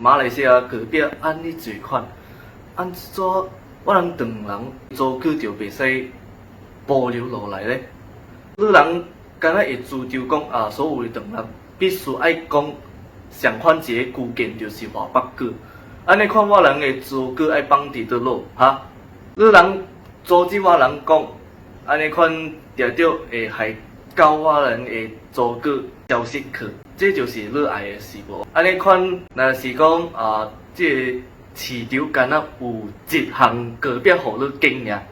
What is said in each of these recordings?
马来西亚隔壁按你罪款，按怎我人唐人做句就袂使保留落来咧？你人敢若会主张讲啊，所有的唐人必须爱讲上款一个句件就是华北句，安尼看我人的主句爱放伫倒落哈？你人阻止我人讲，安尼款定着会害教我人的主句消失去。这就是你爱的是无？安尼款，若是讲啊，这个市场敢若有一项个别互你经尔，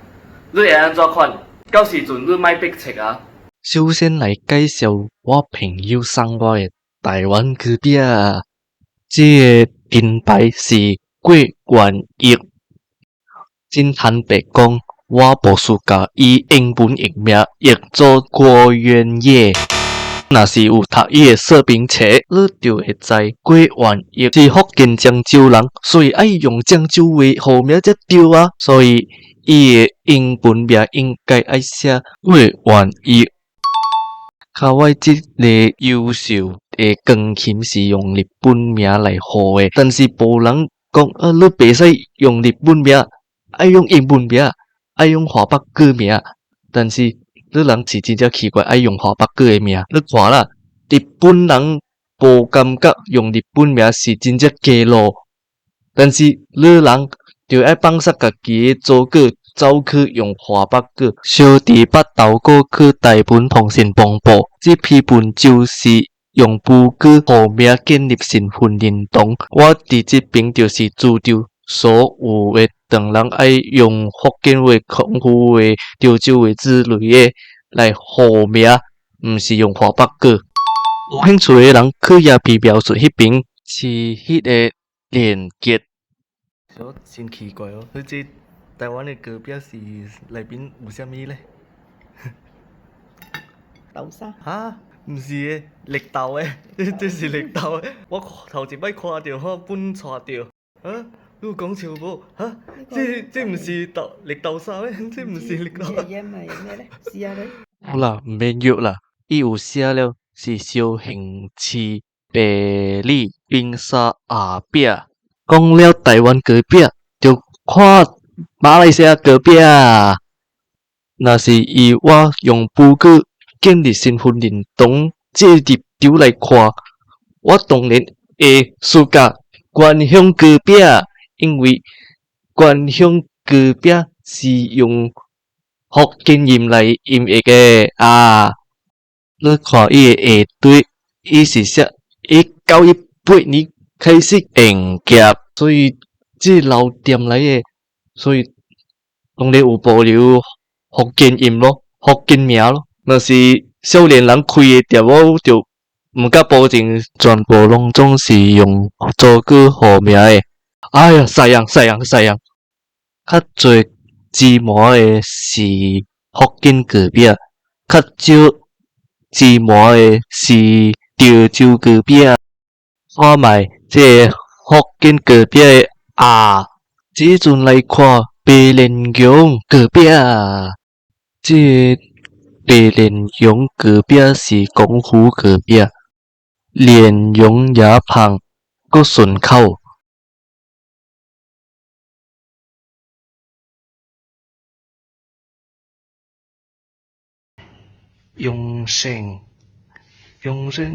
你会安怎款？到时阵你莫逼切啊！首先来介绍我朋友送我的台湾隔壁，这个品牌是桂圆益。真坦白讲，我无输甲伊英文译名译做郭元业。若是有读伊的说明册，你就会知桂圆益是福建漳州人，所以爱用漳州话号名才对啊。所以伊的英文名应该爱写桂圆益。卡我即个优秀的钢琴是用日本名来号的，但是无人讲你袂使用日本名，爱用英文名，爱用华北句名，但是你人是真正奇怪，爱用华北句的名。你看啦，日本人无感觉用日本名是真正假咯，但是你人就爱放煞家己的祖句，走去用华北句。小弟捌投过去台本通信邦报，这批文就是用母句号名建立身份认同。我伫这边就是主张所有的唐人爱用福建话、广府话、潮州话之类的来号名，毋是用华北句。有兴趣的人去页面描述迄边是迄个链接。真奇怪哦，你这台湾的隔壁是内面有啥物咧？豆沙哈，毋是诶，绿豆诶，这是绿豆诶。我头一摆看到，我本带着，啊，你有讲错无？哈，这毋是绿豆沙咩？这毋是绿豆。盐咪咩咧？试下你。好啦，毋免约啦，伊有写了是小型市白里冰沙阿壁。讲了台湾隔壁，就看马来西亚隔壁。若是以我用母句建立身份认同这立场来看，我当然会输甲原乡隔壁，因为原乡隔壁是用福建音来音译的啊。你看伊的下对，伊是写1918年开始营业，所以这老店来的，所以当然有保留福建音咯，福建名咯。若是少年人开的店，我就毋敢保证全部拢总是用祖句号名的。哎呀，西洋！较侪芝麻的是福建隔壁，较少芝麻的是潮州隔壁。看卖这福建隔壁的啊，即阵来看白莲蓉隔壁，这白莲蓉隔壁是功夫隔壁，莲蓉也香，阁顺口。永生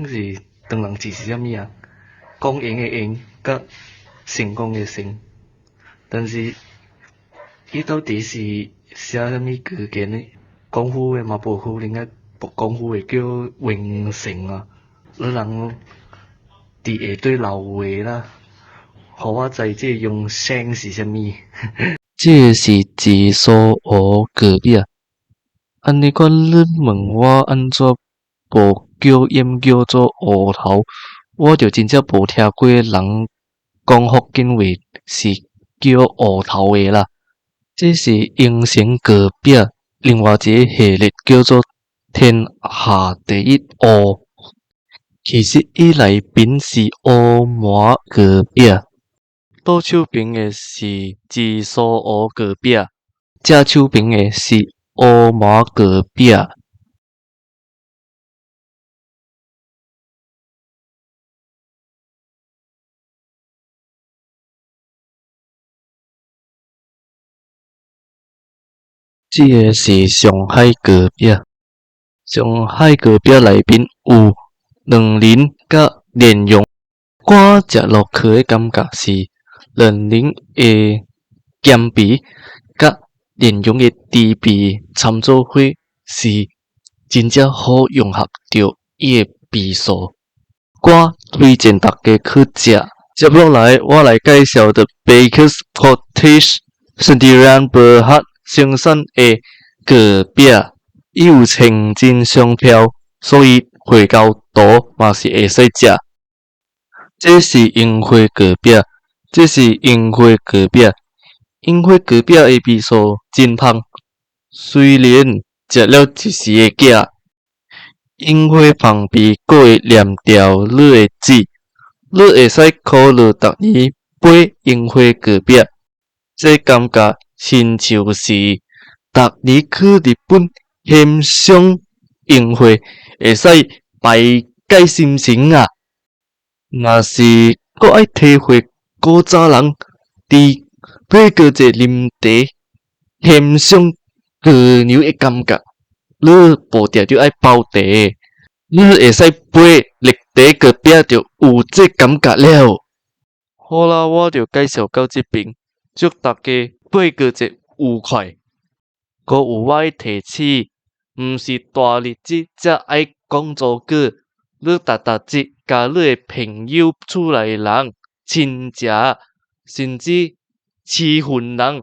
是唐人字是啥物啊？讲赢的赢，甲成功的成，但是伊到底是写啥物句件呢？功夫的嘛无可能啊，功夫的叫永成啊。你人伫下对留话啦，互我知这永生是啥物？这是字数学隔壁啊。安尼款你问我安怎无叫音叫做乌头，我就真正无听过人讲福建话是叫乌头的啦。这是英城隔壁另外一个系列叫做天下第一乌，其实伊内面是乌麻隔壁，倒手边的是字数学隔壁，正手边的是乌麻隔壁。这个是上海隔壁，上海隔壁内面有两人甲莲蓉，我食落去的感觉是两人的咸味甲莲蓉的甜味掺做伙，是真正好融合着伊的味素。我推荐大家去食。接落来，我来介绍的 Baker's Cottage 是伫兰伯克生产的隔壁，伊有清真商标，所以回到图嘛是会使食。这是樱花隔壁，这是樱花隔壁，樱花隔壁的味素真香，虽然食了一时会惊。樱花旁边佫会念条你的籽，你会使考虑逐年买樱花隔壁，这感觉亲像是逐年去日本欣赏樱花，会使排解心情啊。若是佫爱体会古早人伫买过节啉茶欣赏过牛的感觉。你无定就爱包茶，你会使买绿茶隔壁就有这感觉了。好啦，我就介绍到这边，祝大家过过节愉快。搁有我的提醒，毋是大日子才爱讲祖语，你逐节甲你的朋友、厝内人、亲戚，甚至饲份人，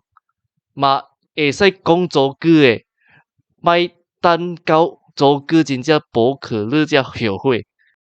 嘛会使讲祖语的，莫等到祖语真正补课，你才后悔。